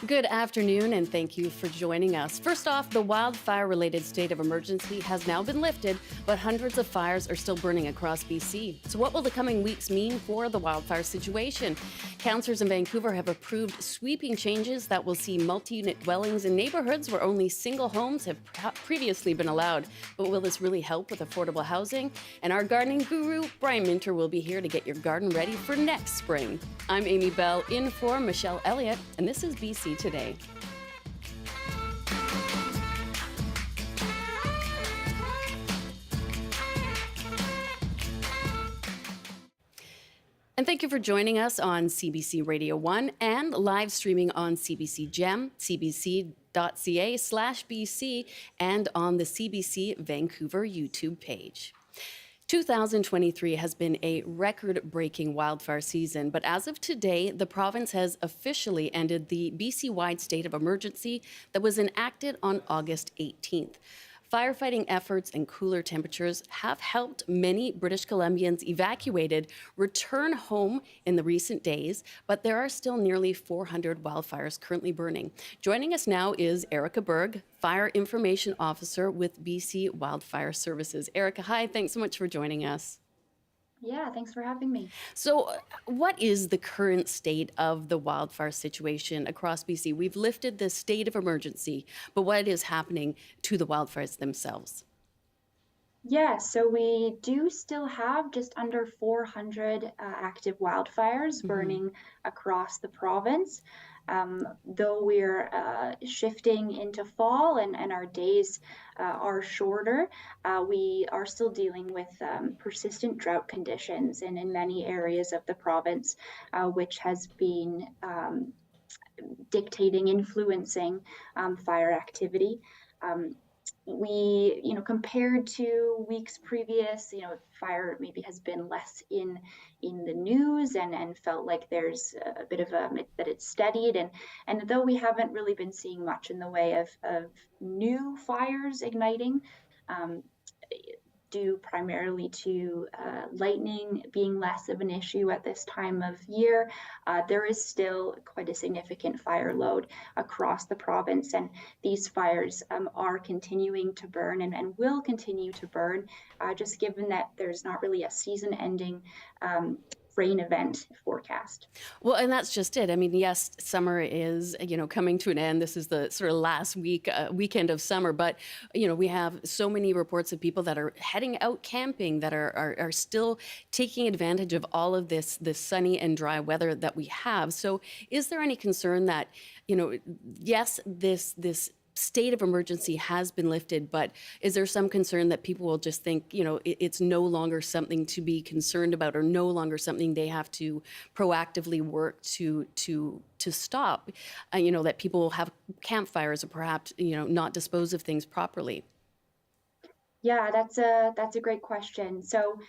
Good afternoon, and thank you for joining us. First off, the wildfire-related state of emergency has now been lifted, but hundreds of fires are still burning across BC. So what will the coming weeks mean for the wildfire situation? Councillors in Vancouver have approved sweeping changes that will see multi-unit dwellings in neighborhoods where only single homes have previously been allowed. But will this really help with affordable housing? And our gardening guru, Brian Minter, will be here to get your garden ready for next spring. I'm Amy Bell, in for Michelle Eliot, and this is BC Today. And thank you for joining us on CBC Radio 1 and live streaming on CBC Gem, cbc.ca/BC, and on the CBC Vancouver YouTube page. 2023 has been a record-breaking wildfire season, but as of today, the province has officially ended the BC-wide state of emergency that was enacted on August 18th. Firefighting efforts and cooler temperatures have helped many British Columbians evacuated return home in the recent days, but there are still nearly 400 wildfires currently burning. Joining us now is Erica Berg, Fire Information Officer with BC Wildfire Services. Erica, hi, thanks so much for joining us. Yeah, thanks for having me. So, what is the current state of the wildfire situation across BC? We've lifted the state of emergency, but what is happening to the wildfires themselves? Yeah, so we do still have just under 400 active wildfires burning across the province. Though we're shifting into fall and our days are shorter, we are still dealing with persistent drought conditions in many areas of the province, which has been influencing fire activity. Compared to weeks previous, fire maybe has been less in the news and felt like there's a bit of that it's steadied. And though we haven't really been seeing much in the way of new fires igniting, due primarily to lightning being less of an issue at this time of year, there is still quite a significant fire load across the province, and these fires are continuing to burn and will continue to burn, just given that there's not really a season-ending rain event forecast. Well, and that's just it. I mean, yes, summer is, coming to an end. This is the sort of last weekend of summer, but, we have so many reports of people that are heading out camping that are still taking advantage of all of this sunny and dry weather that we have. So is there any concern that, yes, this state of emergency has been lifted, but is there some concern that people will just think, it's no longer something to be concerned about or no longer something they have to proactively work to stop, that people will have campfires or perhaps, not dispose of things properly? Yeah, that's a great question. So,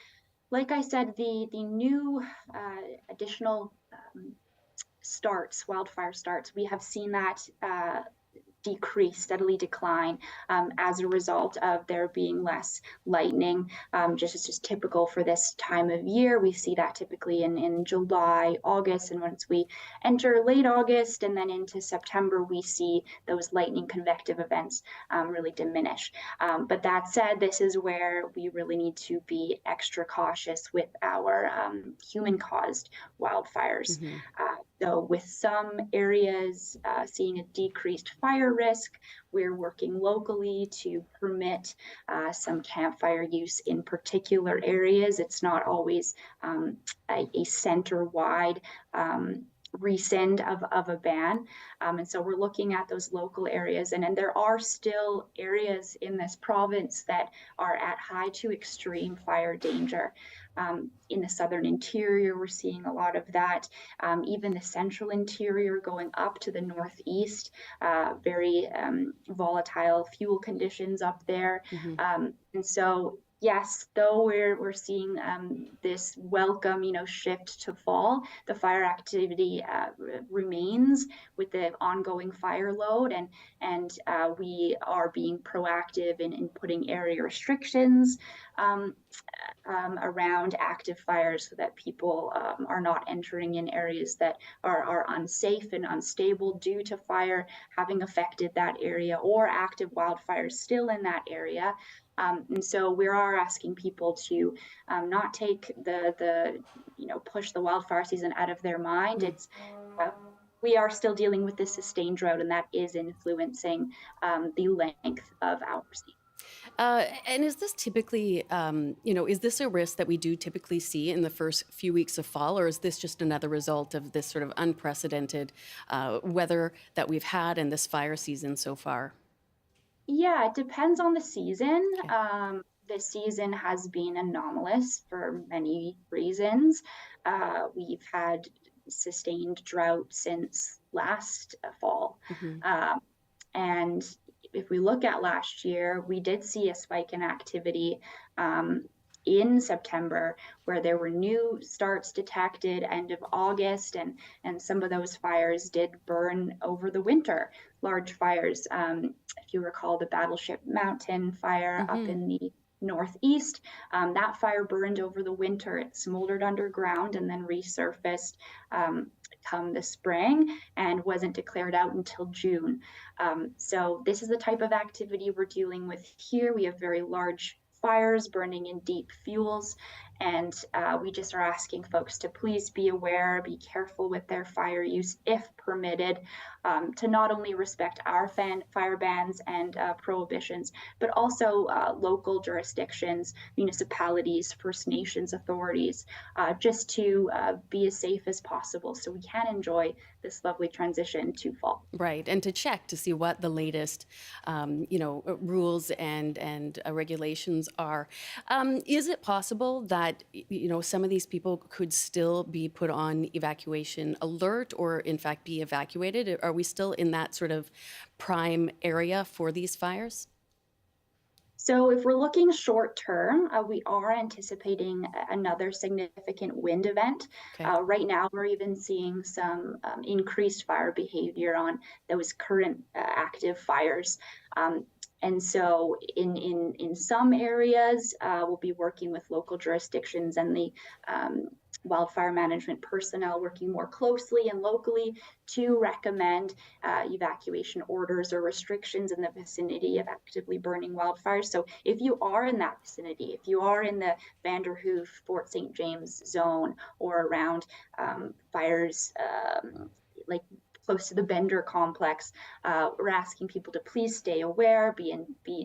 like I said, the new additional wildfire starts, we have seen that steadily decline as a result of there being less lightning. It's just typical for this time of year. We see that typically in July, August, and once we enter late August and then into September, we see those lightning convective events really diminish. But that said, this is where we really need to be extra cautious with our human-caused wildfires. So with some areas seeing a decreased fire risk, we're working locally to permit some campfire use in particular areas. It's not always a center-wide rescind of a ban. And so we're looking at those local areas. And there are still areas in this province that are at high to extreme fire danger. In the southern interior, we're seeing a lot of that. Even the central interior going up to the northeast, very volatile fuel conditions up there. And so, yes, though we're seeing this welcome, shift to fall, the fire activity remains with the ongoing fire load, and we are being proactive in putting area restrictions around active fires so that people are not entering in areas that are unsafe and unstable due to fire having affected that area or active wildfires still in that area. And so we are asking people to not take push the wildfire season out of their mind. It's we are still dealing with this sustained drought, and that is influencing the length of our season. And is this typically, is this a risk that we do typically see in the first few weeks of fall, or is this just another result of this sort of unprecedented weather that we've had in this fire season so far? Yeah, it depends on the season. Okay. This season has been anomalous for many reasons. We've had sustained drought since last fall. Hmm. And if we look at last year, we did see a spike in activity in September where there were new starts detected end of August, and some of those fires did burn over the winter, large fires. If you recall the Battleship Mountain fire up Hmm. in the northeast, that fire burned over the winter. It smoldered underground and then resurfaced come the spring and wasn't declared out until June. So this is the type of activity we're dealing with here. We have very large fires burning in deep fuels, and we just are asking folks to please be aware, be careful with their fire use if permitted, to not only respect our fire bans and prohibitions, but also local jurisdictions, municipalities, First Nations authorities, just to be as safe as possible so we can enjoy this lovely transition to fall. Right, and to check to see what the latest, rules and regulations are. Is it possible that some of these people could still be put on evacuation alert, or in fact be evacuated? Are we still in that sort of prime area for these fires? So if we're looking short term, we are anticipating another significant wind event. Okay. Right now, we're even seeing some increased fire behavior on those current active fires. And so in some areas, we'll be working with local jurisdictions and the wildfire management personnel working more closely and locally to recommend evacuation orders or restrictions in the vicinity of actively burning wildfires. So if you are in that vicinity, if you are in the Vanderhoof, Fort St. James zone or around fires like close to the Bender complex, we're asking people to please stay aware,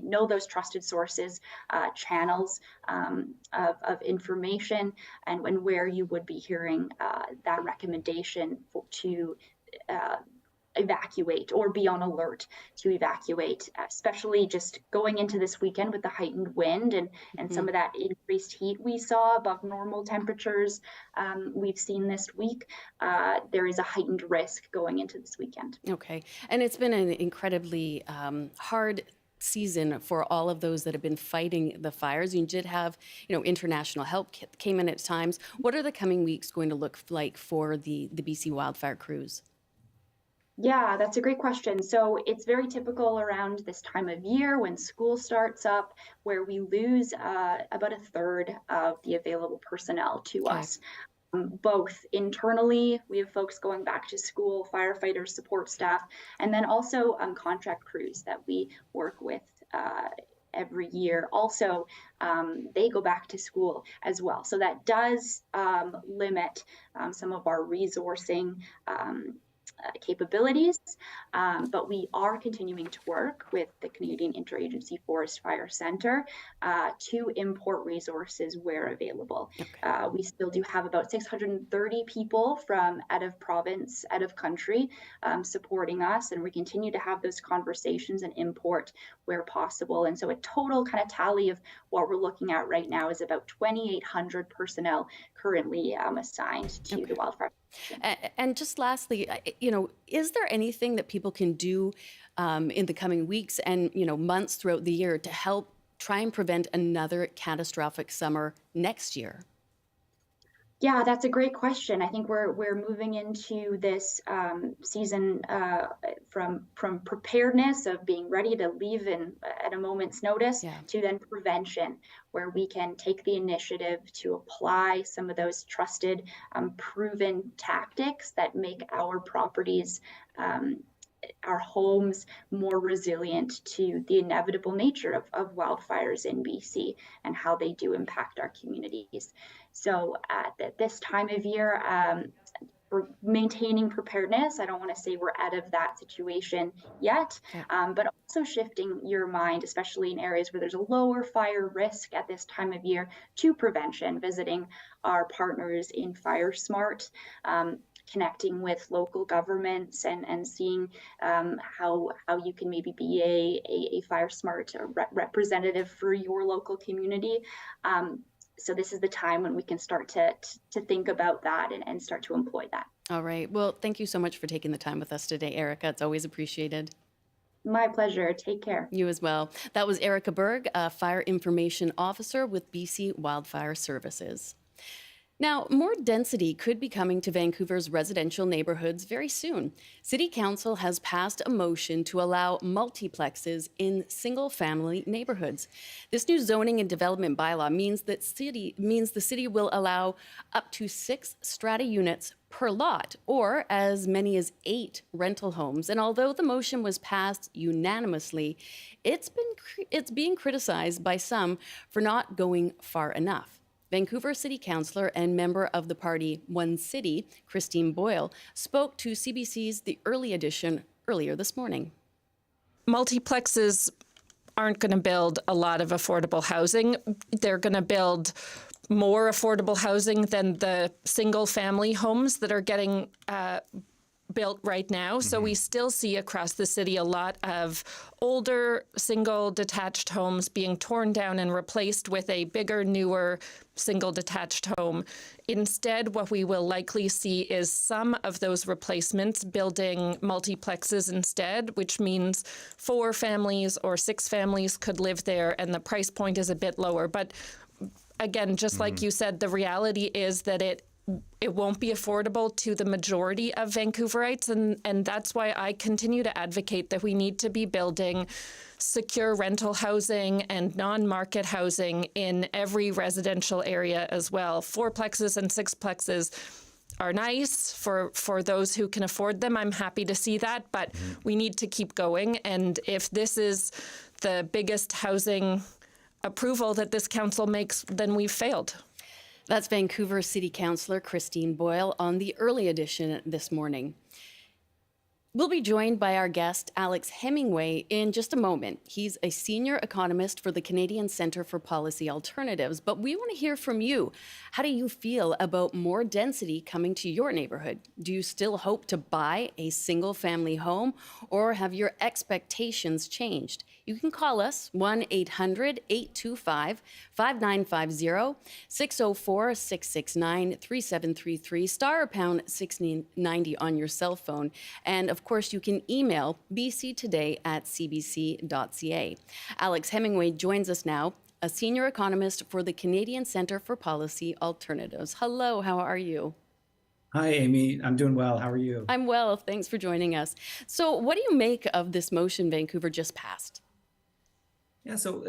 know those trusted sources, channels of information, and where you would be hearing that recommendation to uh, evacuate or be on alert to evacuate, especially just going into this weekend with the heightened wind and Mhm. some of that increased heat we saw above normal temperatures we've seen this week. There is a heightened risk going into this weekend. Okay, and it's been an incredibly hard season for all of those that have been fighting the fires. You did have, international help came in at times. What are the coming weeks going to look like for the BC wildfire crews? Yeah, that's a great question. So it's very typical around this time of year when school starts up, where we lose about a third of the available personnel to Okay. us. Both internally, we have folks going back to school, firefighters, support staff, and then also contract crews that we work with every year. Also, they go back to school as well. So that does limit some of our resourcing capabilities, but we are continuing to work with the Canadian Interagency Forest Fire Centre to import resources where available. Okay. We still do have about 630 people from out of province, out of country, supporting us, and we continue to have those conversations and import where possible. And so a total kind of tally of what we're looking at right now is about 2,800 personnel currently assigned to the Okay. wildfire. And just lastly, is there anything that people can do in the coming weeks and months throughout the year to help try and prevent another catastrophic summer next year? Yeah, that's a great question. I think we're moving into this season from preparedness of being ready to leave at a moment's notice Yeah. to then prevention, where we can take the initiative to apply some of those trusted, proven tactics that make our properties, our homes more resilient to the inevitable nature of wildfires in BC and how they do impact our communities. So at this time of year, we're maintaining preparedness. I don't want to say we're out of that situation yet, Okay. but also shifting your mind, especially in areas where there's a lower fire risk at this time of year, to prevention, visiting our partners in Fire Smart, connecting with local governments and seeing how you can maybe be a Fire Smart representative for your local community. So this is the time when we can start to think about that and start to employ that. All right. Well, thank you so much for taking the time with us today, Erica. It's always appreciated. My pleasure. Take care. You as well. That was Erica Berg, a fire information officer with BC Wildfire Services. Now, more density could be coming to Vancouver's residential neighborhoods very soon. City Council has passed a motion to allow multiplexes in single-family neighborhoods. This new zoning and development bylaw means the city will allow up to 6 strata units per lot, or as many as 8 rental homes. And although the motion was passed unanimously, it's being criticized by some for not going far enough. Vancouver City Councillor and member of the party One City, Christine Boyle, spoke to CBC's The Early Edition earlier this morning. Multiplexes aren't going to build a lot of affordable housing. They're going to build more affordable housing than the single family homes that are getting built right now. So we still see across the city a lot of older single detached homes being torn down and replaced with a bigger, newer single detached home. Instead, what we will likely see is some of those replacements building multiplexes instead, which means 4 families or 6 families could live there and the price point is a bit lower. But again, just like you said, the reality is that it won't be affordable to the majority of Vancouverites. And that's why I continue to advocate that we need to be building secure rental housing and non-market housing in every residential area as well. 4plexes and 6plexes are nice for those who can afford them. I'm happy to see that, but we need to keep going. And if this is the biggest housing approval that this council makes, then we've failed. That's Vancouver City Councillor Christine Boyle on The Early Edition this morning. We'll be joined by our guest, Alex Hemingway, in just a moment. He's a senior economist for the Canadian Centre for Policy Alternatives, but we want to hear from you. How do you feel about more density coming to your neighborhood? Do you still hope to buy a single-family home, or have your expectations changed? You can call us 1-800-825-5950, 604-669-3733, star or pound 690 on your cell phone. And of course, you can email bctoday@cbc.ca. Alex Hemingway joins us now, a senior economist for the Canadian Centre for Policy Alternatives. Hello, how are you? Hi, Amy. I'm doing well. How are you? I'm well, thanks for joining us. So what do you make of this motion Vancouver just passed? Yeah, so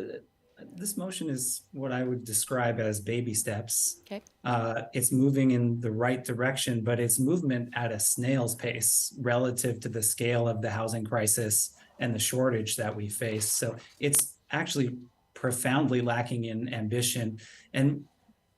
this motion is what I would describe as baby steps. Okay. It's moving in the right direction, but it's movement at a snail's pace relative to the scale of the housing crisis and the shortage that we face. So it's actually profoundly lacking in ambition. And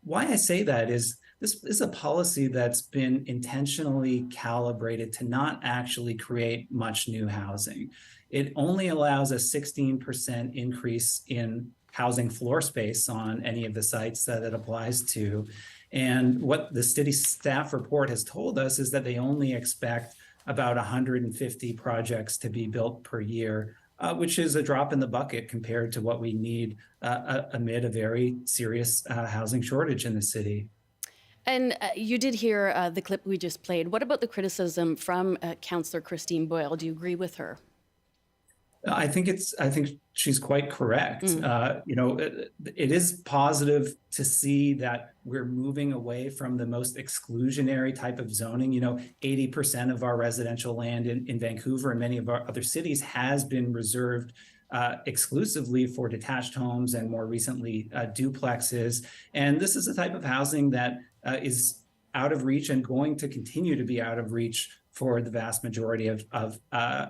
why I say that is this is a policy that's been intentionally calibrated to not actually create much new housing. It only allows a 16% increase in housing floor space on any of the sites that it applies to. And what the city staff report has told us is that they only expect about 150 projects to be built per year, which is a drop in the bucket compared to what we need amid a very serious housing shortage in the city. And you did hear the clip we just played. What about the criticism from Councillor Christine Boyle? Do you agree with her? I think she's quite correct. It is positive to see that we're moving away from the most exclusionary type of zoning. 80% of our residential land in Vancouver and many of our other cities has been reserved exclusively for detached homes and more recently duplexes. And this is a type of housing that is out of reach and going to continue to be out of reach for the vast majority of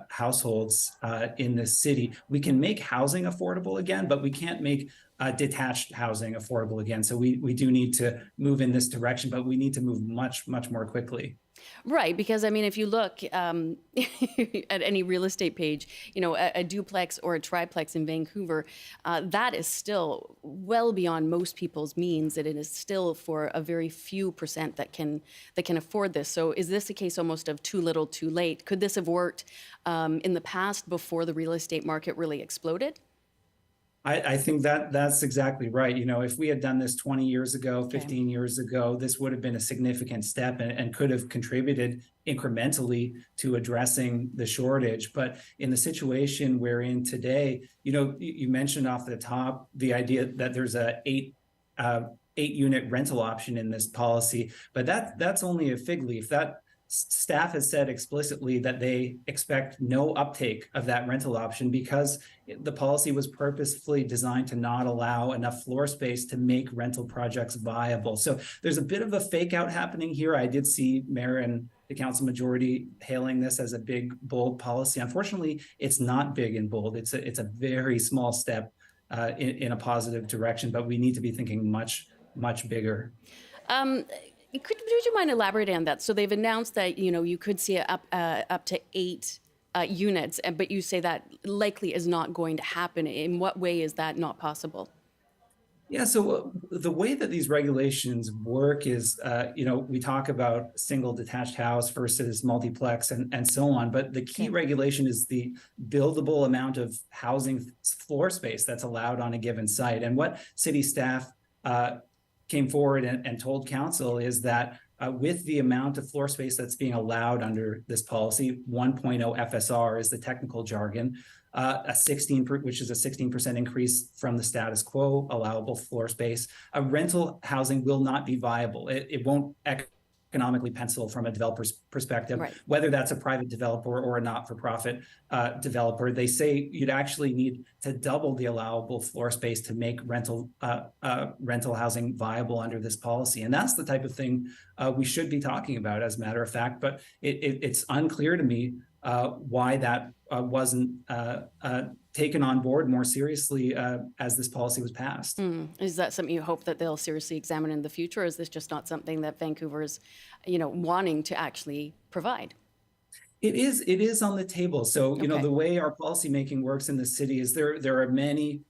households in this city. We can make housing affordable again, but we can't make detached housing affordable again. So we do need to move in this direction, but we need to move much, much more quickly. Right, because I mean, if you look at any real estate page, a duplex or a triplex in Vancouver, that is still well beyond most people's means, and it is still for a very few percent that can afford this. So, is this a case almost of too little, too late? Could this have worked in the past before the real estate market really exploded? I think that's exactly right. If we had done this 20 years ago, 15 years ago, this would have been a significant step and could have contributed incrementally to addressing the shortage. But in the situation we're in today, you mentioned off the top the idea that there's a eight-unit rental option in this policy, but that's only a fig leaf. That staff has said explicitly that they expect no uptake of that rental option because the policy was purposefully designed to not allow enough floor space to make rental projects viable. So there's a bit of a fake out happening here. I did see Mayor and the council majority hailing this as a big, bold policy. Unfortunately, it's not big and bold. It's a very small step in a positive direction, but we need to be thinking much, much bigger. Would you mind elaborating on that? So they've announced that you could see up to 8 units, but you say that likely is not going to happen. In what way is that not possible? Yeah, so the way that these regulations work is, we talk about single detached house versus multiplex and so on, but the key regulation is the buildable amount of housing floor space that's allowed on a given site. And what city staff came forward and told council is that with the amount of floor space that's being allowed under this policy, 1.0 FSR is the technical jargon, which is a 16% increase from the status quo allowable floor space. A rental housing will not be viable. It won't economically pencil from a developer's perspective, right, whether that's a private developer or a not-for-profit developer. They say you'd actually need to double the allowable floor space to make rental housing viable under this policy. And that's the type of thing we should be talking about, as a matter of fact. But it's unclear to me why that wasn't taken on board more seriously as this policy was passed. Is that something you hope that they'll seriously examine in the future, or is this just not something that Vancouver is, wanting to actually provide? It is on the table. So, the way our policymaking works in the city is there are many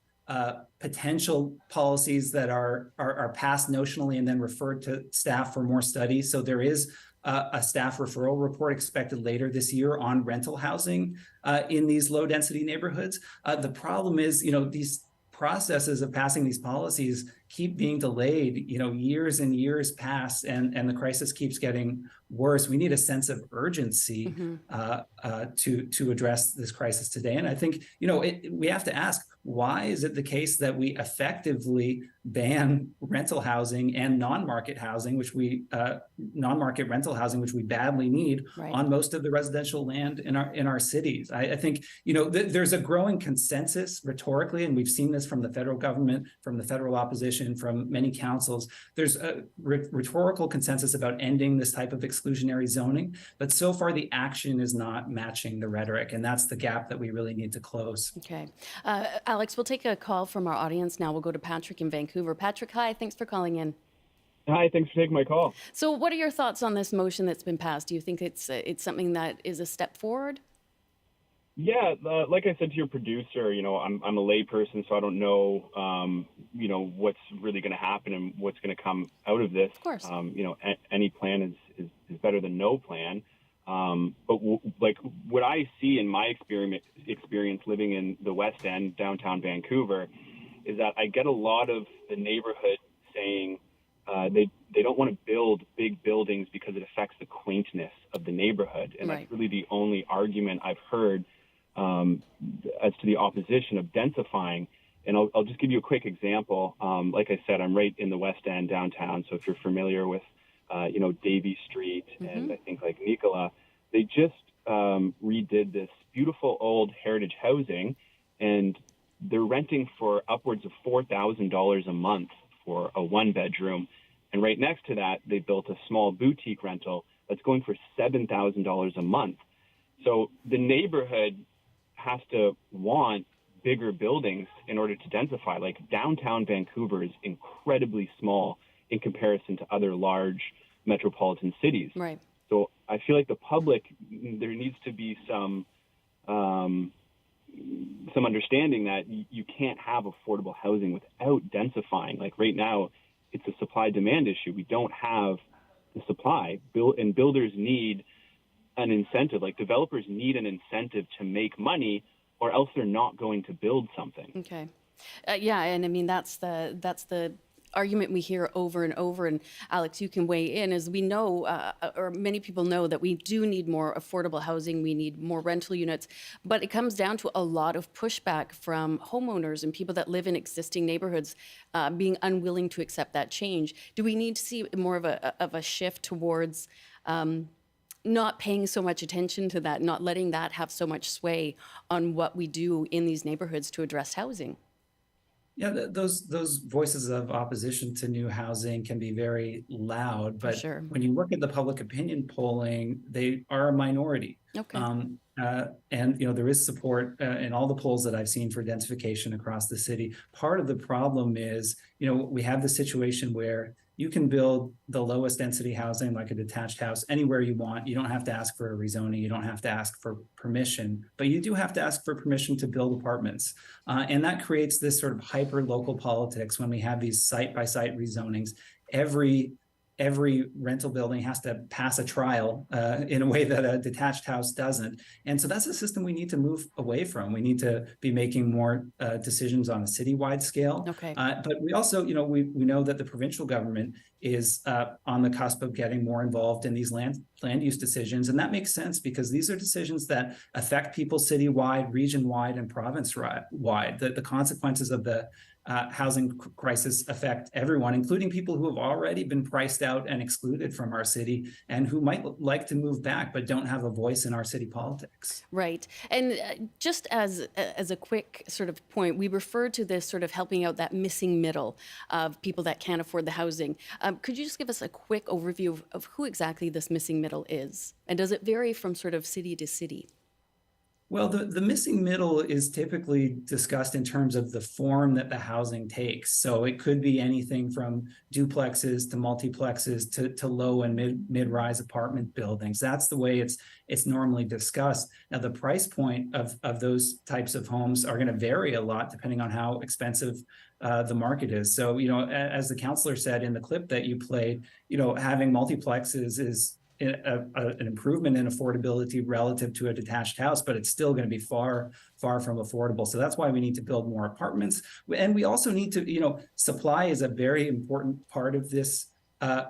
potential policies that are passed notionally and then referred to staff for more study. So there is a staff referral report expected later this year on rental housing in these low density neighborhoods. The problem is, these processes of passing these policies keep being delayed, years and years pass and the crisis keeps getting worse. We need a sense of urgency to address this crisis today. And I think, we have to ask, why is it the case that we effectively ban rental housing and non-market housing, non-market rental housing, which we badly need, right, on most of the residential land in our cities? I think, there's a growing consensus rhetorically, and we've seen this from the federal government, from the federal opposition, from many councils. There's a rhetorical consensus about ending this type of exclusionary zoning, but so far the action is not matching the rhetoric, and that's the gap that we really need to close. Okay. Alex, we'll take a call from our audience now. We'll go to Patrick in Vancouver. Patrick, hi, thanks for calling in. Hi, thanks for taking my call. So what are your thoughts on this motion that's been passed? Do you think it's something that is a step forward? Yeah, like I said to your producer, I'm a layperson, so I don't know, what's really going to happen and what's going to come out of this. Of course. Any plan is better than no plan. But what I see in my experience living in the West End, downtown Vancouver, is that I get a lot of the neighborhood saying they don't want to build big buildings because it affects the quaintness of the neighborhood. And right, that's really the only argument I've heard as to the opposition of densifying. And I'll just give you a quick example. Like I said, I'm right in the West End downtown. So if you're familiar with, Davie Street and I think like Nicola, they just redid this beautiful old heritage housing, and they're renting for upwards of $4,000 a month for a 1-bedroom. And right next to that, they built a small boutique rental that's going for $7,000 a month. So the neighborhood has to want bigger buildings in order to densify. Like downtown Vancouver is incredibly small in comparison to other large metropolitan cities. Right. So I feel like the public, there needs to be some understanding that you can't have affordable housing without densifying. Like right now, it's a supply-demand issue. We don't have the supply. And builders need an incentive. Like developers need an incentive to make money, or else they're not going to build something. Okay. Yeah, and I mean, that's the argument we hear over and over, and Alex, you can weigh in, is we know, or many people know, that we do need more affordable housing, we need more rental units, but it comes down to a lot of pushback from homeowners and people that live in existing neighborhoods being unwilling to accept that change. Do we need to see more of a shift towards not paying so much attention to that, not letting that have so much sway on what we do in these neighborhoods to address housing? Yeah, those voices of opposition to new housing can be very loud, but Sure. when you look at the public opinion polling, they are a minority. Okay. And there is support in all the polls that I've seen for densification across the city. Part of the problem is, we have the situation where you can build the lowest density housing, like a detached house, anywhere you want. You don't have to ask for a rezoning. You don't have to ask for permission, but you do have to ask for permission to build apartments. And that creates this sort of hyper local politics when we have these site-by-site rezonings. Every rental building has to pass a trial in a way that a detached house doesn't. And so that's a system we need to move away from. We need to be making more decisions on a citywide scale. Okay. But we also, we know that the provincial government is on the cusp of getting more involved in these land use decisions. And that makes sense because these are decisions that affect people citywide, region-wide, and province-wide. The consequences of the housing crisis affect everyone, including people who have already been priced out and excluded from our city and who might like to move back but don't have a voice in our city politics. Right. And just as a quick sort of point, we refer to this sort of helping out that missing middle of people that can't afford the housing. Could you just give us a quick overview of who exactly this missing middle is? And does it vary from sort of city to city? Well, the missing middle is typically discussed in terms of the form that the housing takes. So it could be anything from duplexes to multiplexes to low and mid-rise apartment buildings. That's the way it's normally discussed. Now, the price point of those types of homes are going to vary a lot depending on how expensive the market is. So, as the counselor said in the clip that you played, having multiplexes is an improvement in affordability relative to a detached house, but it's still going to be far from affordable. So that's why we need to build more apartments. And we also need to, supply is a very important part of this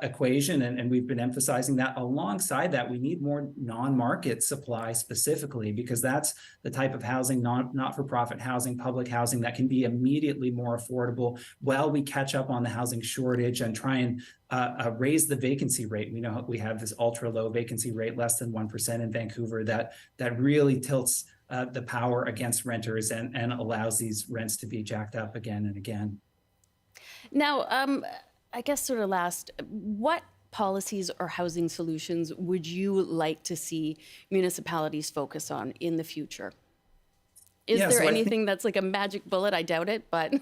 equation, and we've been emphasizing that. Alongside that, we need more non-market supply specifically, because that's the type of housing, not-for-profit housing, public housing, that can be immediately more affordable while we catch up on the housing shortage and try and raise the vacancy rate. We know we have this ultra-low vacancy rate, less than 1% in Vancouver, that really tilts the power against renters and allows these rents to be jacked up again and again. Now, I guess sort of last, what policies or housing solutions would you like to see municipalities focus on in the future? Is there anything that's like a magic bullet? I doubt it, but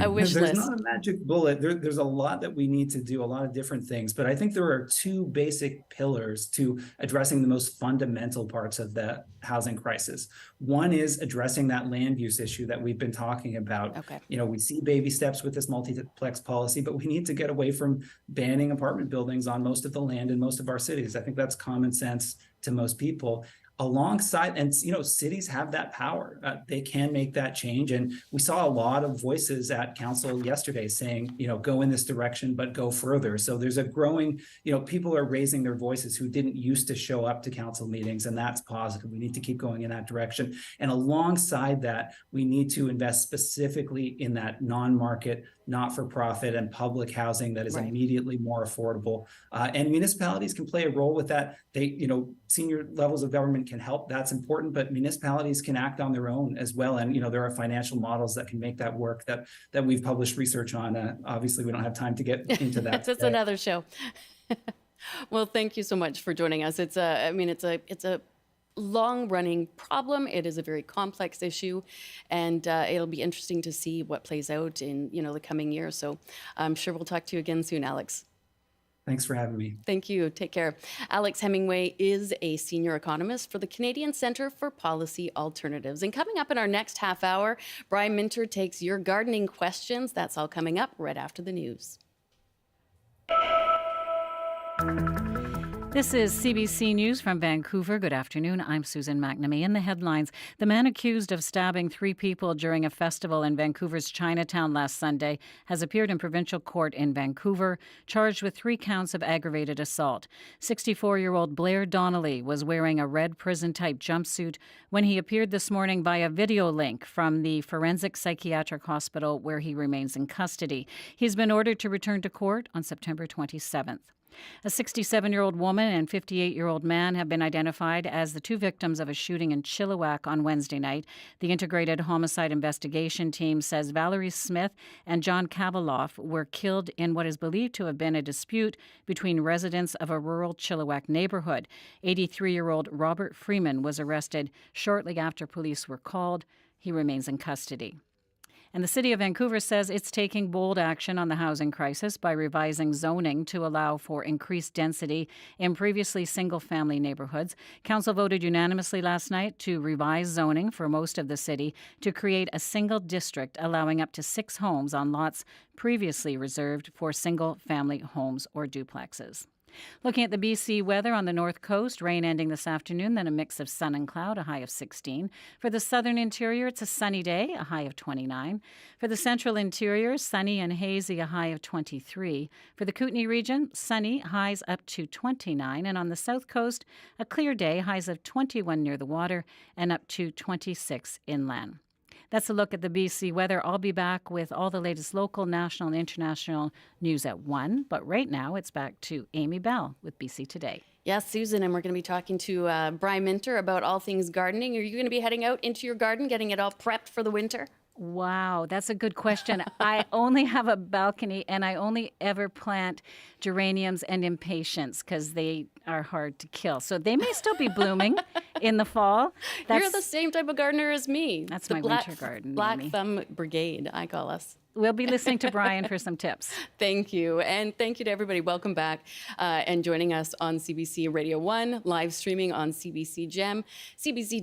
a wish list. There's not a magic bullet. There's a lot that we need to do, a lot of different things. But I think there are two basic pillars to addressing the most fundamental parts of the housing crisis. One is addressing that land use issue that we've been talking about. Okay. We see baby steps with this multiplex policy, but we need to get away from banning apartment buildings on most of the land in most of our cities. I think that's common sense to most people. alongside, and cities have that power. They can make that change. And we saw a lot of voices at council yesterday saying, go in this direction, but go further. So there's a growing, people are raising their voices who didn't used to show up to council meetings, and that's positive. We need to keep going in that direction. And alongside that, we need to invest specifically in that non-market, not-for-profit and public housing that is immediately more affordable. And municipalities can play a role with that. They, senior levels of government can help. That's important, but municipalities can act on their own as well. And, there are financial models that can make that work that we've published research on. Obviously, we don't have time to get into that. That's another show. Well, thank you so much for joining us. It's a long-running problem. It is a very complex issue, and it'll be interesting to see what plays out in the coming year. So I'm sure we'll talk to you again soon, Alex. Thanks for having me. Thank you. Take care. Alex Hemingway is a senior economist for the Canadian Centre for Policy Alternatives. And coming up in our next half hour, Brian Minter takes your gardening questions. That's all coming up right after the news. This is CBC News from Vancouver. Good afternoon. I'm Susan McNamee. In the headlines, the man accused of stabbing 3 people during a festival in Vancouver's Chinatown last Sunday has appeared in provincial court in Vancouver, charged with 3 counts of aggravated assault. 64-year-old Blair Donnelly was wearing a red prison-type jumpsuit when he appeared this morning by a video link from the Forensic Psychiatric Hospital where he remains in custody. He's been ordered to return to court on September 27th. A 67-year-old woman and 58-year-old man have been identified as the 2 victims of a shooting in Chilliwack on Wednesday night. The Integrated Homicide Investigation Team says Valerie Smith and John Kavaloff were killed in what is believed to have been a dispute between residents of a rural Chilliwack neighborhood. 83-year-old Robert Freeman was arrested shortly after police were called. He remains in custody. And the City of Vancouver says it's taking bold action on the housing crisis by revising zoning to allow for increased density in previously single-family neighborhoods. Council voted unanimously last night to revise zoning for most of the city to create a single district allowing up to 6 homes on lots previously reserved for single-family homes or duplexes. Looking at the BC weather on the north coast, rain ending this afternoon, then a mix of sun and cloud, a high of 16. For the southern interior, it's a sunny day, a high of 29. For the central interior, sunny and hazy, a high of 23. For the Kootenay region, sunny, highs up to 29. And on the south coast, a clear day, highs of 21 near the water and up to 26 inland. That's a look at the BC weather. I'll be back with all the latest local, national, and international news at 1. But right now, it's back to Amy Bell with BC Today. Yes, Susan, and we're going to be talking to Brian Minter about all things gardening. Are you going to be heading out into your garden, getting it all prepped for the winter? Wow, that's a good question. I only have a balcony, and I only ever plant geraniums and impatiens because they are hard to kill. So they may still be blooming in the fall. You're the same type of gardener as me. That's the my winter garden. Black Amy. Thumb Brigade, I call us. We'll be listening to Brian for some tips. Thank you. And thank you to everybody. Welcome back and joining us on CBC Radio 1, live streaming on CBC Gem, cbc.ca/BC,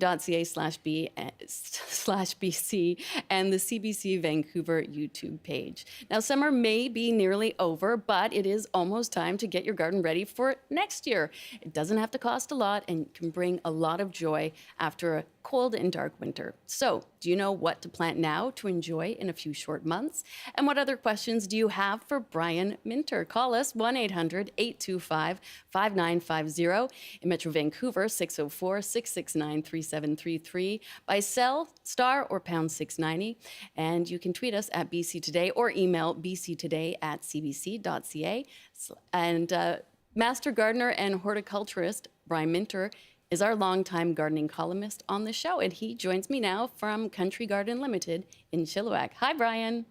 and the CBC Vancouver YouTube page. Now, summer may be nearly over, but it is almost time to get your garden ready for next year. It doesn't have to cost a lot and can bring a lot of joy after a cold and dark winter. So, do you know what to plant now to enjoy in a few short months? And what other questions do you have for Brian Minter? Call us 1-800-825-5950. In Metro Vancouver, 604-669-3733. By cell, star or pound 690. And you can tweet us at BC Today or email bctoday@cbc.ca. And Master Gardener and Horticulturist Brian Minter is our longtime gardening columnist on the show, and he joins me now from Country Garden Limited in Chilliwack. Hi, Brian.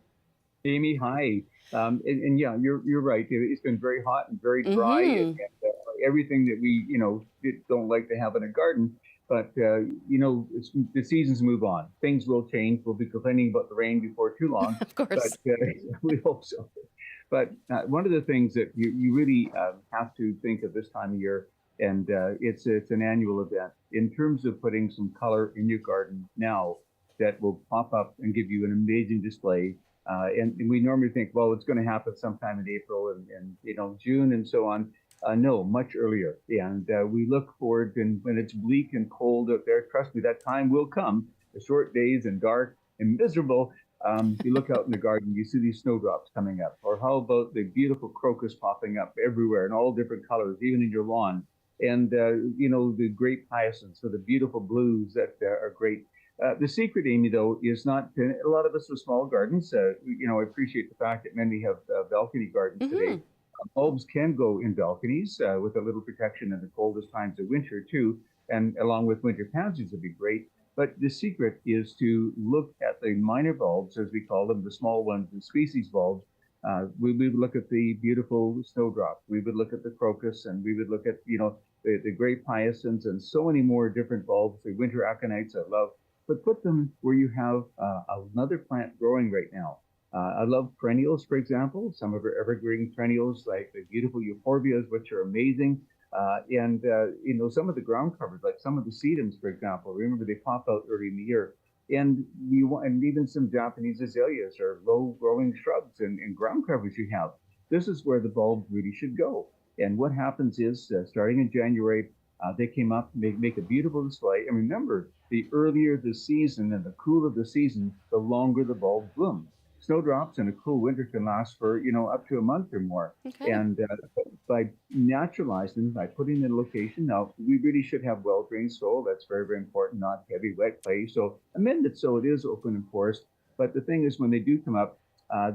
Amy, hi. And yeah, you're right. It's been very hot and very dry, and everything that we don't like to have in a garden. But the seasons move on. Things will change. We'll be complaining about the rain before too long. Of course. But we hope so. But one of the things that you really have to think of this time of year, and it's an annual event, in terms of putting some color in your garden now that will pop up and give you an amazing display. And we normally think, well, it's going to happen sometime in April and June and so on. No, much earlier. And we look forward, and when it's bleak and cold out there, trust me, that time will come. The short days and dark and miserable. You look out in the garden, you see these snowdrops coming up. Or how about the beautiful crocus popping up everywhere in all different colors, even in your lawn. And, the great hyacinths, so the beautiful blues that are great. The secret, Amy, though, is not a lot of us with small gardens. I appreciate the fact that many have balcony gardens today. Bulbs can go in balconies with a little protection in the coldest times of winter, too. And along with winter pansies would be great. But the secret is to look at the minor bulbs, as we call them, the small ones, the species bulbs. We would look at the beautiful snowdrop. We would look at the crocus, and we would look at, the great hyacinths and so many more different bulbs, the winter aconites I love. But put them where you have another plant growing right now. I love perennials, for example, some of our evergreen perennials like the beautiful euphorbias, which are amazing. And some of the ground covers, like some of the sedums, for example, remember they pop out early in the year. And even some Japanese azaleas or low growing shrubs and ground covers you have. This is where the bulbs really should go. And what happens is, starting in January, they came up, make a beautiful display. And remember, the earlier the season and the cooler the season, the longer the bulbs bloom. Snowdrops in a cool winter can last for, up to a month or more. Okay. And by naturalizing, by putting in a location, now we really should have well-drained soil. That's very, very important, not heavy wet clay. So amend it so it is open and porous. But the thing is, when they do come up,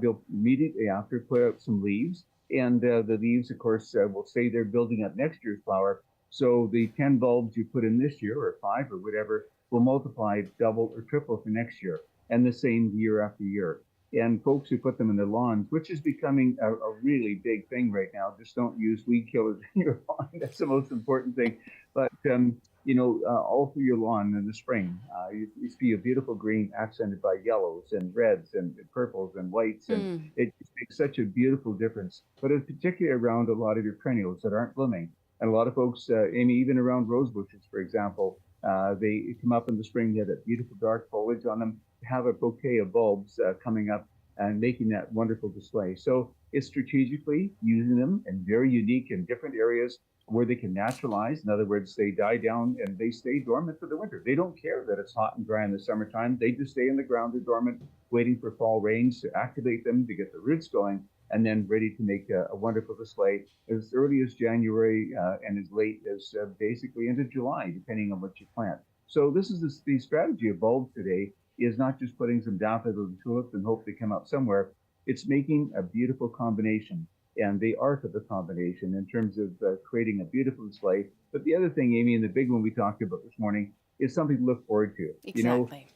they'll immediately after put out some leaves. And the leaves, of course, will stay there building up next year's flower. So the 10 bulbs you put in this year, or 5 or whatever, will multiply double or triple for next year. And the same year after year. And folks who put them in their lawns, which is becoming a really big thing right now, just don't use weed killers in your lawn. That's the most important thing. But, all through your lawn in the spring, you see a beautiful green accented by yellows and reds and purples and whites. And it just makes such a beautiful difference. But it's particularly around a lot of your perennials that aren't blooming. And a lot of folks, Amy, even around rose bushes, for example, they come up in the spring, they have that beautiful dark foliage on them, have a bouquet of bulbs coming up and making that wonderful display. So it's strategically using them in very unique and different areas where they can naturalize. In other words, they die down and they stay dormant for the winter. They don't care that it's hot and dry in the summertime. They just stay in the ground, they're dormant, waiting for fall rains to activate them, to get the roots going, and then ready to make a wonderful display as early as January and as late as basically into July, depending on what you plant. So this is the strategy of bulbs today, is not just putting some daffodils and tulips and hope they come out somewhere. It's making a beautiful combination and the art of the combination in terms of creating a beautiful display. But the other thing, Amy, and the big one we talked about this morning, is something to look forward to. Exactly.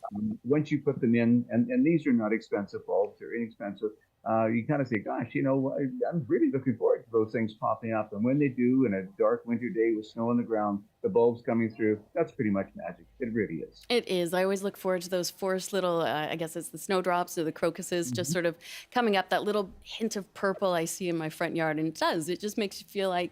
Once you put them in, and these are not expensive bulbs, they're inexpensive, you kind of say, gosh, I'm really looking forward to those things popping up. And when they do, in a dark winter day with snow on the ground, the bulbs coming through, that's pretty much magic. It really is. It is. I always look forward to those forest little, I guess it's the snowdrops or the crocuses, just sort of coming up, that little hint of purple I see in my front yard. And it just makes you feel like,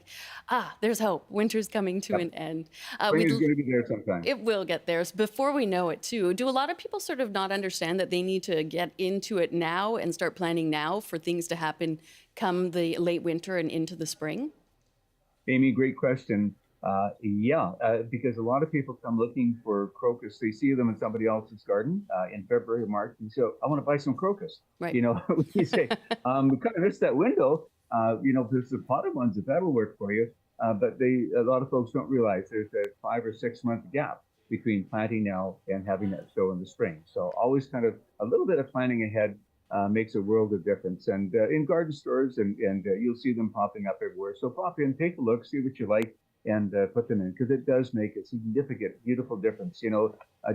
there's hope. Winter's coming to an end. Spring is going to be there sometime. It will get there. So before we know it, too, do a lot of people sort of not understand that they need to get into it now and start planning now for things to happen come the late winter and into the spring? Amy, great question. Because a lot of people come looking for crocus. They see them in somebody else's garden in February or March, and so I want to buy some crocus. Right. You say, we kind of missed that window. There's the potted ones that'll work for you. But a lot of folks don't realize there's a 5 or 6 month gap between planting now and having that show in the spring. So always kind of a little bit of planning ahead makes a world of difference. And in garden stores, and you'll see them popping up everywhere. So pop in, take a look, see what you like, and put them in, because it does make a significant, beautiful difference.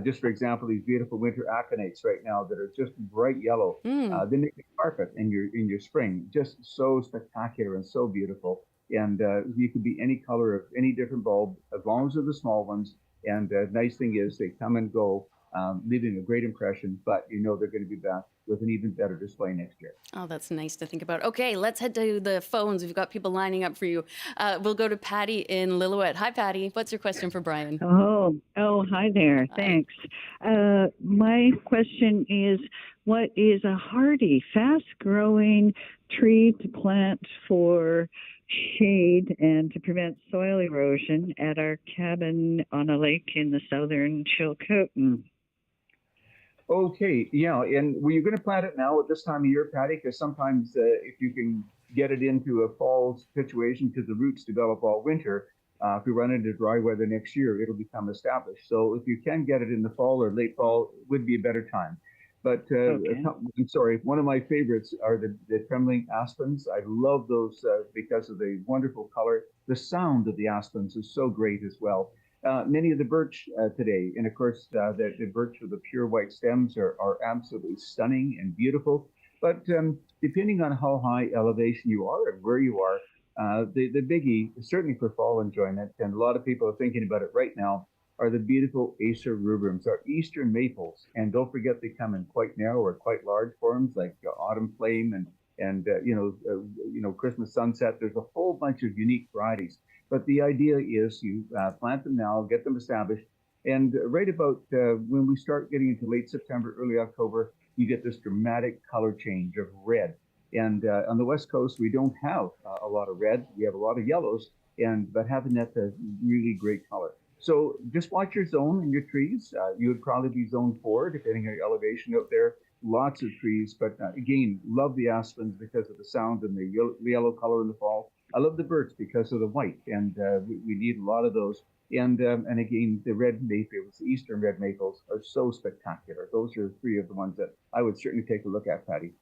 Just for example, these beautiful winter aconites right now that are just bright yellow, they make the carpet in your spring just so spectacular and so beautiful. And you could be any color of any different bulb, as long as they're the small ones. And the nice thing is they come and go, leaving a great impression, but they're going to be back with an even better display next year. Oh, that's nice to think about. Okay, let's head to the phones. We've got people lining up for you. We'll go to Patty in Lillooet. Hi, Patty. What's your question for Brian? Oh, hi there. Hi. Thanks. My question is, what is a hardy, fast-growing tree to plant for shade and to prevent soil erosion at our cabin on a lake in the southern Chilcotin. Okay, yeah, and were you going to plant it now at this time of year, Patty? Because sometimes if you can get it into a fall situation, because the roots develop all winter, if we run into dry weather next year, it'll become established. So if you can get it in the fall or late fall, it would be a better time. But I'm sorry, one of my favorites are the trembling aspens. I love those because of the wonderful color. The sound of the aspens is so great as well. Many of the birch today, and of course the birch with the pure white stems are absolutely stunning and beautiful. But depending on how high elevation you are and where you are, the biggie, certainly for fall enjoyment, and a lot of people are thinking about it right now, are the beautiful Acer rubrums, our eastern maples. And don't forget they come in quite narrow or quite large forms like autumn flame and Christmas sunset. There's a whole bunch of unique varieties. But the idea is you plant them now, get them established, and right about when we start getting into late September, early October, you get this dramatic color change of red. And on the West Coast, we don't have a lot of red. We have a lot of yellows, but having that's a really great color. So just watch your zone and your trees. You would probably be zone 4, depending on your elevation out there. Lots of trees, but again, love the aspens because of the sound and the yellow color in the fall. I love the birch because of the white, and we need a lot of those. And again, the red maples, the eastern red maples, are so spectacular. Those are 3 of the ones that I would certainly take a look at, Patty.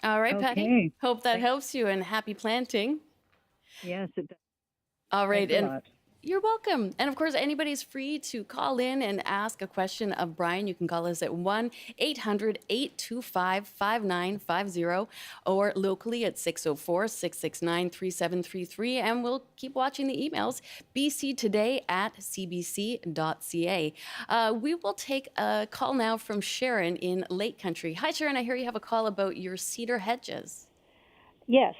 All right, Okay. Patty. Hope that helps you, and happy planting. Yes, it does. All right, Thanks a and lot. you're welcome. And of course, anybody's free to call in and ask a question of Brian. You can call us at 1-800-825-5950 or locally at 604-669-3733. And we'll keep watching the emails, bctoday@cbc.ca. We will take a call now from Sharon in Lake Country. Hi, Sharon. I hear you have a call about your cedar hedges. Yes.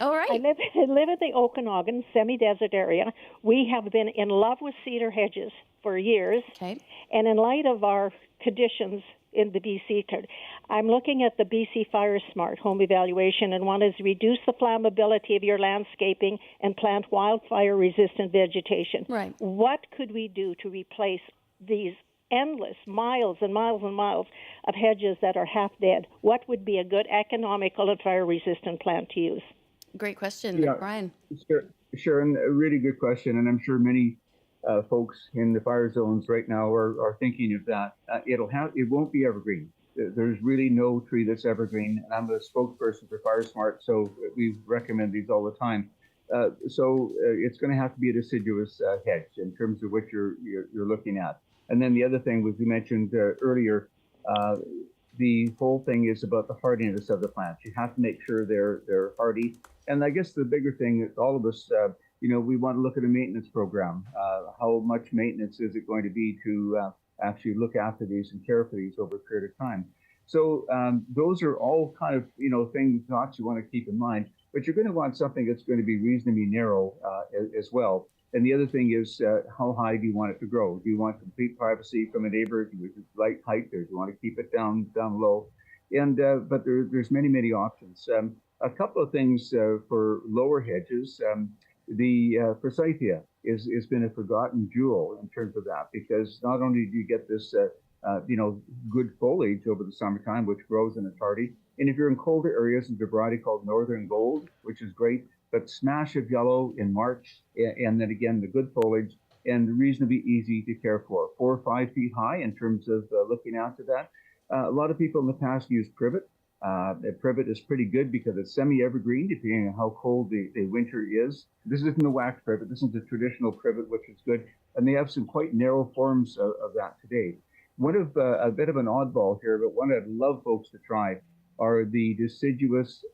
All right. I live in the Okanagan semi-desert area. We have been in love with cedar hedges for years. Okay. And in light of our conditions in the BC, I'm looking at the BC Fire Smart home evaluation and want to reduce the flammability of your landscaping and plant wildfire-resistant vegetation. Right. What could we do to replace these endless miles and miles and miles of hedges that are half dead? What would be a good economical and fire-resistant plant to use? Great question, Brian. Sharon, a really good question, and I'm sure many folks in the fire zones right now are thinking of that. It won't be evergreen. There's really no tree that's evergreen. I'm a spokesperson for Fire Smart, so we recommend these all the time. So it's going to have to be a deciduous hedge in terms of what you're looking at. And then the other thing was, you mentioned earlier, the whole thing is about the hardiness of the plants. You have to make sure they're hardy. And I guess the bigger thing that all of us, we want to look at a maintenance program. How much maintenance is it going to be to actually look after these and care for these over a period of time? So those are all kind of, thoughts you want to keep in mind. But you're going to want something that's going to be reasonably narrow as well. And the other thing is, how high do you want it to grow? Do you want complete privacy from a neighbor? Do you like height, or do you want to keep it down low? And but there's many options. A couple of things for lower hedges. The forsythia has been a forgotten jewel in terms of that, because not only do you get this good foliage over the summertime, which grows in its hardy, and if you're in colder areas, there's a variety called Northern Gold, which is great. But smash of yellow in March, and then again the good foliage, and reasonably easy to care for. 4 or 5 feet high in terms of looking after that. A lot of people in the past use privet. Privet is pretty good because it's semi-evergreen, depending on how cold the winter is. This isn't a wax privet. This is a traditional privet, which is good. And they have some quite narrow forms of that today. One of a bit of an oddball here, but one I'd love folks to try are the deciduous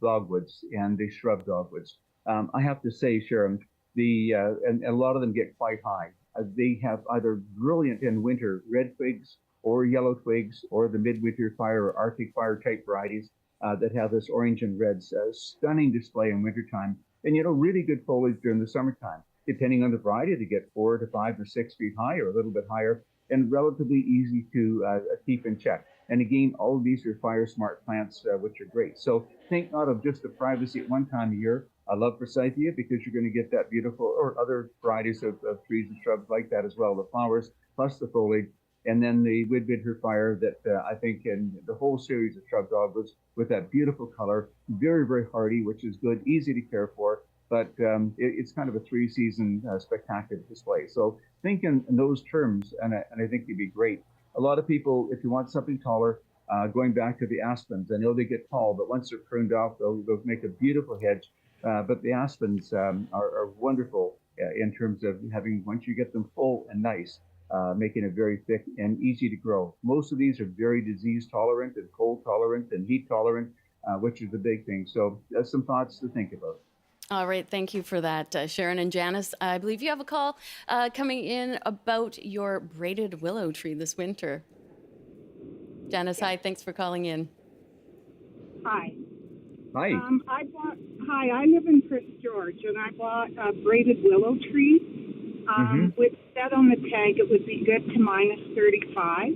dogwoods and the shrub dogwoods. I have to say, Sharon, and a lot of them get quite high. They have either brilliant in winter red twigs or yellow twigs, or the midwinter fire or Arctic fire type varieties that have this orange and reds. Stunning display in wintertime, and really good foliage during the summertime. Depending on the variety, they get 4 to 5 or 6 feet high, or a little bit higher, and relatively easy to keep in check. And again, all of these are Fire Smart plants, which are great. So think not of just the privacy at one time of year. I love forsythia because you're going to get that beautiful, or other varieties of trees and shrubs like that as well, the flowers plus the foliage. And then the woodbid fire that I think, and the whole series of shrub dogwoods with that beautiful color, very, very hardy, which is good, easy to care for, but it's kind of a 3-season spectacular display. So think in those terms, and I think it'd be great. A lot of people, if you want something taller, going back to the aspens, I know they get tall, but once they're pruned off, they'll make a beautiful hedge. But the aspens are wonderful in terms of having, once you get them full and nice, making it very thick and easy to grow. Most of these are very disease tolerant and cold tolerant and heat tolerant, which is the big thing. So some thoughts to think about. All right, thank you for that, Sharon and Janice. I believe you have a call coming in about your braided willow tree this winter. Janice, hi, thanks for calling in. Hi. Hi. I live in Prince George, and I bought a braided willow tree. With said on the tag, it would be good to -35.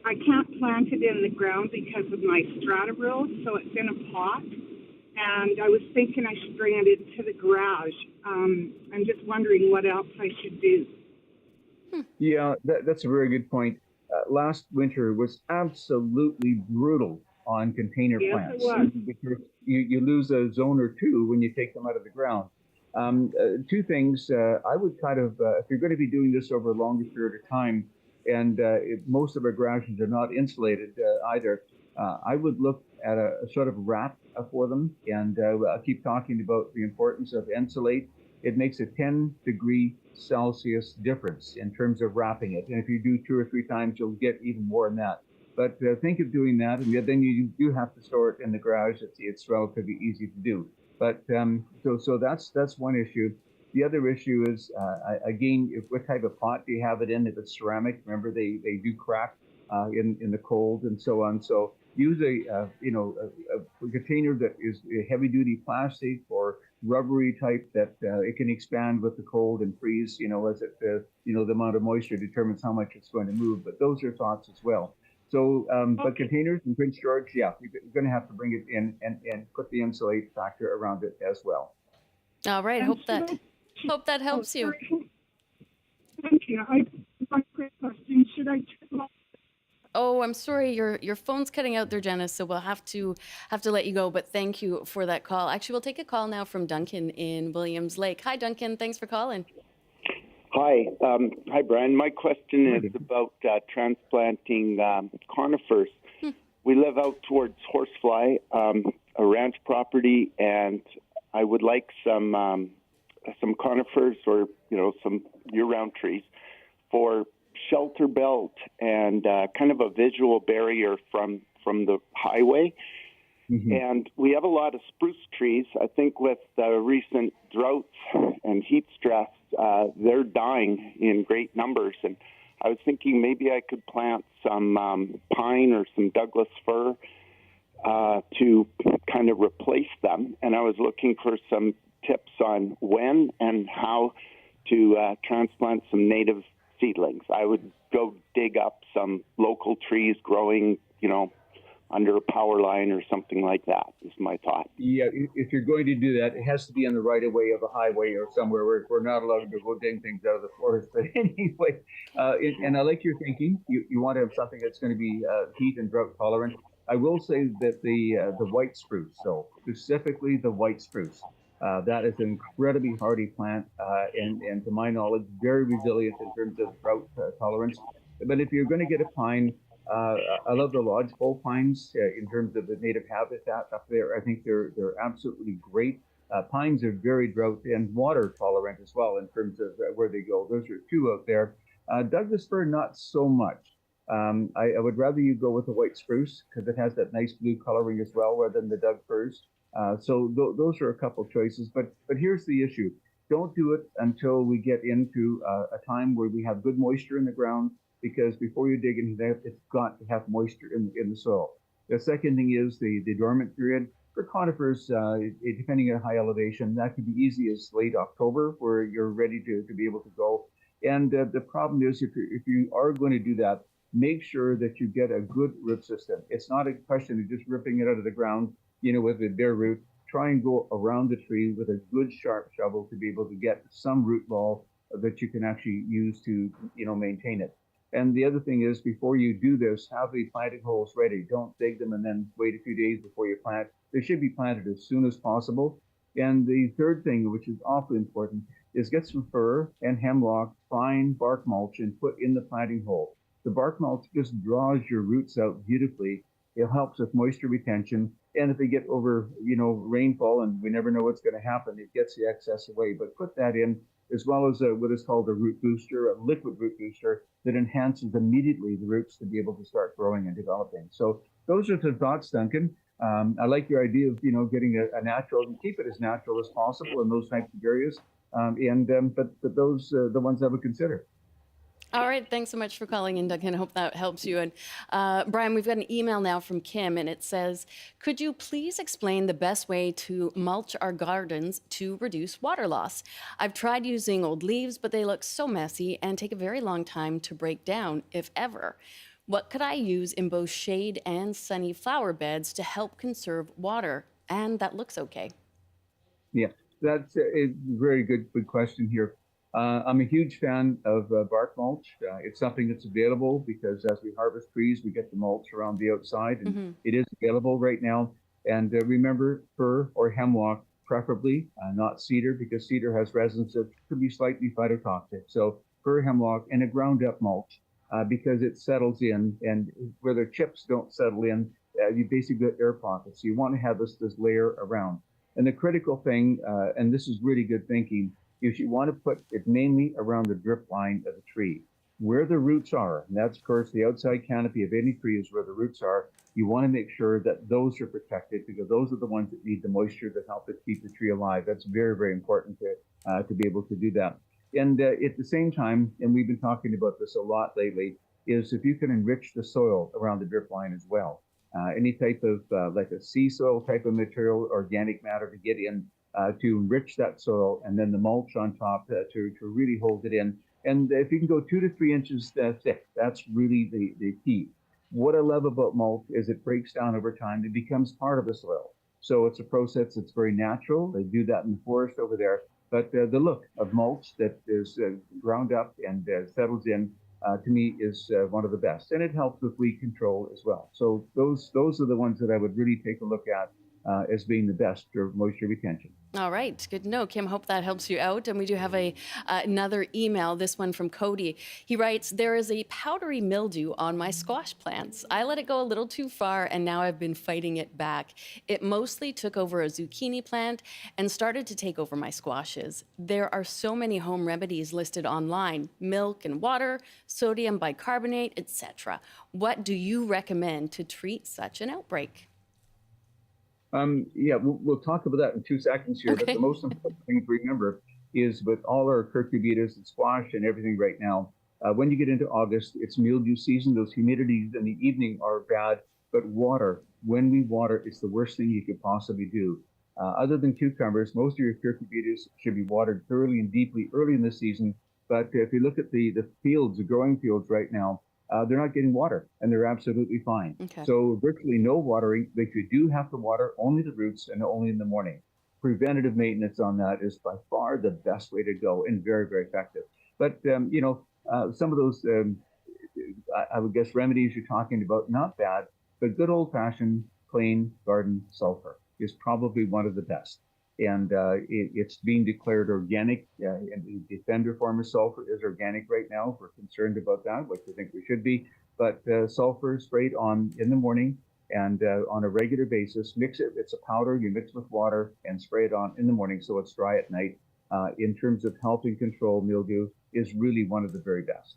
I can't plant it in the ground because of my strata rose, so it's in a pot. And I was thinking I should bring it into the garage. I'm just wondering what else I should do. Yeah, that's a very good point. Last winter was absolutely brutal on container plants. It was. Because you lose a zone or two when you take them out of the ground. Two things, I would kind of, if you're going to be doing this over a longer period of time, and most of our garages are not insulated either, I would look at a sort of wrap for them, and I'll keep talking about the importance of insulate. It makes a 10-degree Celsius difference in terms of wrapping it, and if you do 2 or 3 times, you'll get even more than that. But think of doing that, and then you do have to store it in the garage. It's relatively easy to do. But so that's one issue. The other issue is, again, what type of pot do you have it in? If it's ceramic, remember they do crack in the cold and so on. So use a container that is heavy duty plastic or rubbery type that it can expand with the cold and freeze. As it the amount of moisture determines how much it's going to move. But those are thoughts as well. So, but containers in Prince George, yeah, you're going to have to bring it in and put the insulate factor around it as well. All right, hope that helps you. Thank you. One quick question: should I turn off? Oh, I'm sorry, your phone's cutting out there, Janice. So we'll have to let you go. But thank you for that call. Actually, we'll take a call now from Duncan in Williams Lake. Hi, Duncan. Thanks for calling. Hi. Hi, Brian. My question is about transplanting conifers. We live out towards Horsefly, a ranch property, and I would like some conifers or, some year-round trees for shelter belt and kind of a visual barrier from the highway. And we have a lot of spruce trees. I think with the recent droughts and heat stress, they're dying in great numbers. And I was thinking maybe I could plant some pine or some Douglas fir to kind of replace them. And I was looking for some tips on when and how to transplant some native seedlings. I would go dig up some local trees growing, under a power line or something like that is my thought. Yeah, if you're going to do that, it has to be on the right of way of a highway or somewhere where we're not allowed to go dig things out of the forest. But anyway, and I like your thinking. You want to have something that's going to be heat and drought tolerant. I will say that the white spruce, so specifically the white spruce, that is an incredibly hardy plant and to my knowledge, very resilient in terms of drought tolerance. But if you're going to get a pine, I love the lodgepole pines in terms of the native habitat up there. I think they're absolutely great. Pines are very drought and water tolerant as well in terms of where they go. Those are 2 out there. Douglas fir, not so much. I would rather you go with the white spruce because it has that nice blue coloring as well, rather than the Doug firs. So those are a couple choices. But here's the issue: don't do it until we get into a time where we have good moisture in the ground. Because before you dig into that, it's got to have moisture in the soil. The second thing is the dormant period. For conifers, depending on high elevation, that could be easy as late October, where you're ready to be able to go. And the problem is, if you are going to do that, make sure that you get a good root system. It's not a question of just ripping it out of the ground, with a bare root. try and go around the tree with a good sharp shovel to be able to get some root ball that you can actually use to, maintain it. And the other thing is, before you do this, have the planting holes ready. Don't dig them and then wait a few days before you plant. They should be planted as soon as possible. And the third thing, which is awfully important, is get some fir and hemlock, fine bark mulch, and put in the planting hole. The bark mulch just draws your roots out beautifully. It helps with moisture retention. And if they get over, rainfall, and we never know what's going to happen, it gets the excess away. But put that in, as well as what is called a root booster, a liquid root booster that enhances immediately the roots to be able to start growing and developing. So those are some thoughts, Duncan. I like your idea of, getting a natural, and keep it as natural as possible in those types of areas. But those are the ones I would consider. All right. Thanks so much for calling in, Duncan. I hope that helps you. And Brian, we've got an email now from Kim, and it says, could you please explain the best way to mulch our gardens to reduce water loss? I've tried using old leaves, but they look so messy and take a very long time to break down, if ever. What could I use in both shade and sunny flower beds to help conserve water? And that looks okay. Yeah, that's a very good question here. I'm a huge fan of bark mulch. It's something that's available because as we harvest trees, we get the mulch around the outside, and it is available right now. And remember, fir or hemlock, preferably, not cedar, because cedar has resins that could be slightly phytotoxic. So fir, hemlock, and a ground up mulch because it settles in, and where the chips don't settle in, you basically get air pockets. So you want to have this layer around. And the critical thing, and this is really good thinking, is you want to put it mainly around the drip line of the tree. Where the roots are, and that's, of course, the outside canopy of any tree is where the roots are, you want to make sure that those are protected because those are the ones that need the moisture that help it keep the tree alive. That's very, very important to be able to do that. And at the same time, and we've been talking about this a lot lately, is if you can enrich the soil around the drip line as well. Any type of like a sea soil type of material, organic matter to get in to enrich that soil, and then the mulch on top to really hold it in. And if you can go 2 to 3 inches thick, that's really the key. What I love about mulch is it breaks down over time. It becomes part of the soil. So it's a process that's very natural. They do that in the forest over there. But the look of mulch that is ground up and settles in, to me, is one of the best. And it helps with weed control as well. So those are the ones that I would really take a look at as being the best for moisture retention. All right. Good to know, Kim. Hope that helps you out. And we do have another email, this one from Cody. He writes, there is a powdery mildew on my squash plants. I let it go a little too far, and now I've been fighting it back. It mostly took over a zucchini plant and started to take over my squashes. There are so many home remedies listed online, milk and water, sodium bicarbonate, etc. What do you recommend to treat such an outbreak? We'll talk about that in 2 seconds here. Okay. But the most important thing to remember is with all our cucurbittas and squash and everything right now, when you get into August, it's mildew season. Those humidities in the evening are bad, but water, when we water, it's the worst thing you could possibly do. Other than cucumbers, most of your cucurbittas should be watered thoroughly and deeply early in the season. But if you look at the fields, the growing fields right now, they're not getting water, and they're absolutely fine. Okay. So virtually no watering, but you do have to water only the roots and only in the morning. Preventative maintenance on that is by far the best way to go and very, very effective. But, some of those, I would guess, remedies you're talking about, not bad, but good old-fashioned plain garden sulfur is probably one of the best. And it's being declared organic. And the Defender form of sulfur is organic right now. We're concerned about that, which I think we should be. But sulfur sprayed on in the morning and on a regular basis. Mix it. It's a powder. You mix with water and spray it on in the morning so it's dry at night. In terms of helping control mildew, is really one of the very best.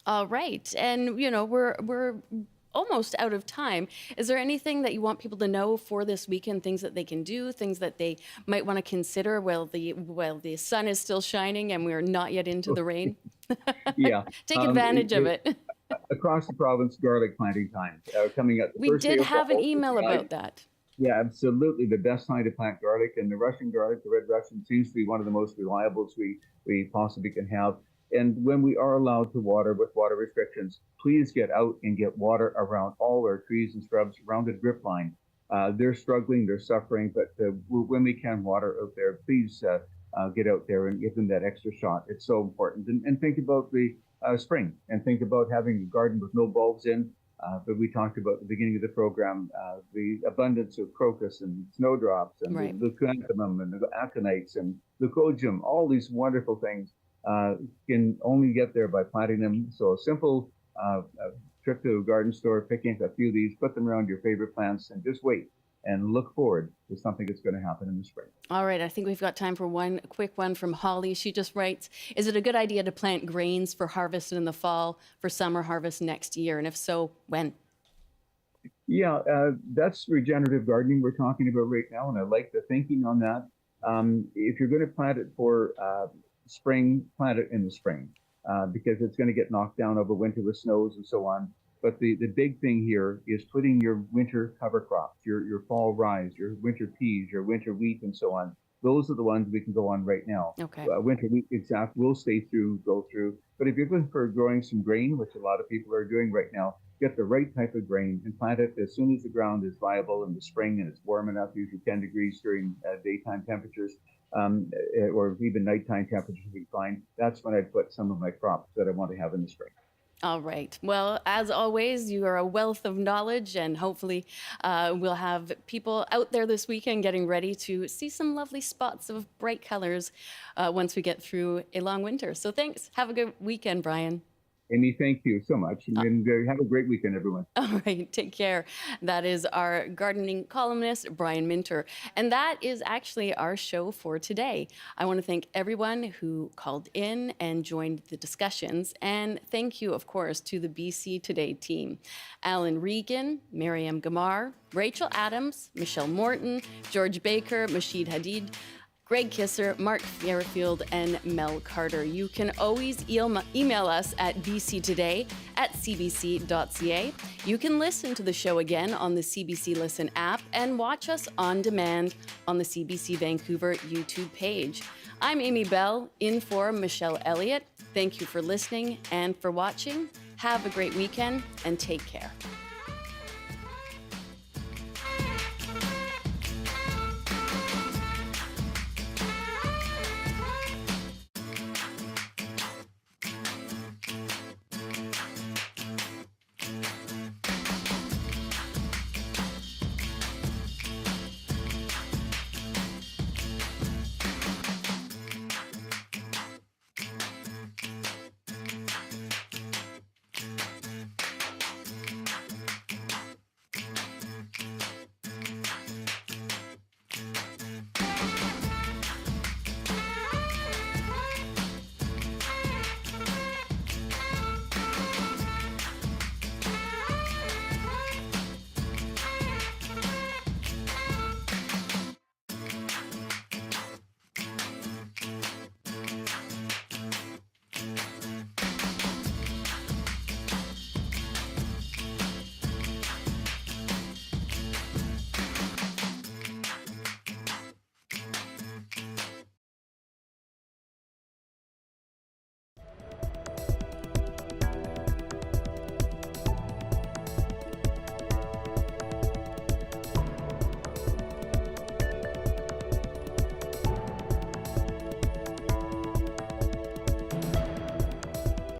All right, and we're almost out of time. Is there anything that you want people to know for this weekend, things that they can do, things that they might want to consider while the sun is still shining and we're not yet into the rain? Yeah. Take advantage of it. Across the province, garlic planting time coming up. We did have an email about that. Yeah, absolutely. The best time to plant garlic, and the Russian garlic, the red Russian, seems to be one of the most reliables we possibly can have. And when we are allowed to water with water restrictions, please get out and get water around all our trees and shrubs around the drip line. They're struggling, they're suffering, but when we can water out there, please get out there and give them that extra shot. It's so important. And think about the spring, and think about having a garden with no bulbs in. But we talked about at the beginning of the program, the abundance of crocus and snowdrops and Right. the chrysanthemum and the aconites and leucodium, all these wonderful things can only get there by planting them. So a simple trip to a garden store, picking up a few of these, put them around your favorite plants, and just wait and look forward to something that's going to happen in the spring. All right, I think we've got time for one quick one from Holly. She just writes, is it a good idea to plant grains for harvest in the fall for summer harvest next year? And if so, when? Yeah, that's regenerative gardening we're talking about right now, and I like the thinking on that. If you're going to plant it for spring, plant it in the spring because it's going to get knocked down over winter with snows and so on. But the big thing here is putting your winter cover crops, your fall rye, your winter peas, your winter wheat, and so on. Those are the ones we can go on right now. Okay. Winter wheat, exact, will go through. But if you're looking for growing some grain, which a lot of people are doing right now, get the right type of grain and plant it as soon as the ground is viable in the spring and it's warm enough, usually 10 degrees during daytime temperatures, or even nighttime temperatures will be fine. That's when I put some of my crops that I want to have in the spring. All right. Well, as always, you are a wealth of knowledge, and hopefully we'll have people out there this weekend getting ready to see some lovely spots of bright colors once we get through a long winter. So thanks. Have a good weekend, Brian. Amy, thank you so much. And have a great weekend, everyone. All right, take care. That is our gardening columnist, Brian Minter. And that is actually our show for today. I want to thank everyone who called in and joined the discussions. And thank you, of course, to the BC Today team. Alan Regan, Miriam Gamar, Rachel Adams, Michelle Morton, George Baker, Mashid Hadid, Greg Kisser, Mark Fairfield, and Mel Carter. You can always email us at bctoday@cbc.ca. You can listen to the show again on the CBC Listen app and watch us on demand on the CBC Vancouver YouTube page. I'm Amy Bell, in for Michelle Eliot. Thank you for listening and for watching. Have a great weekend and take care.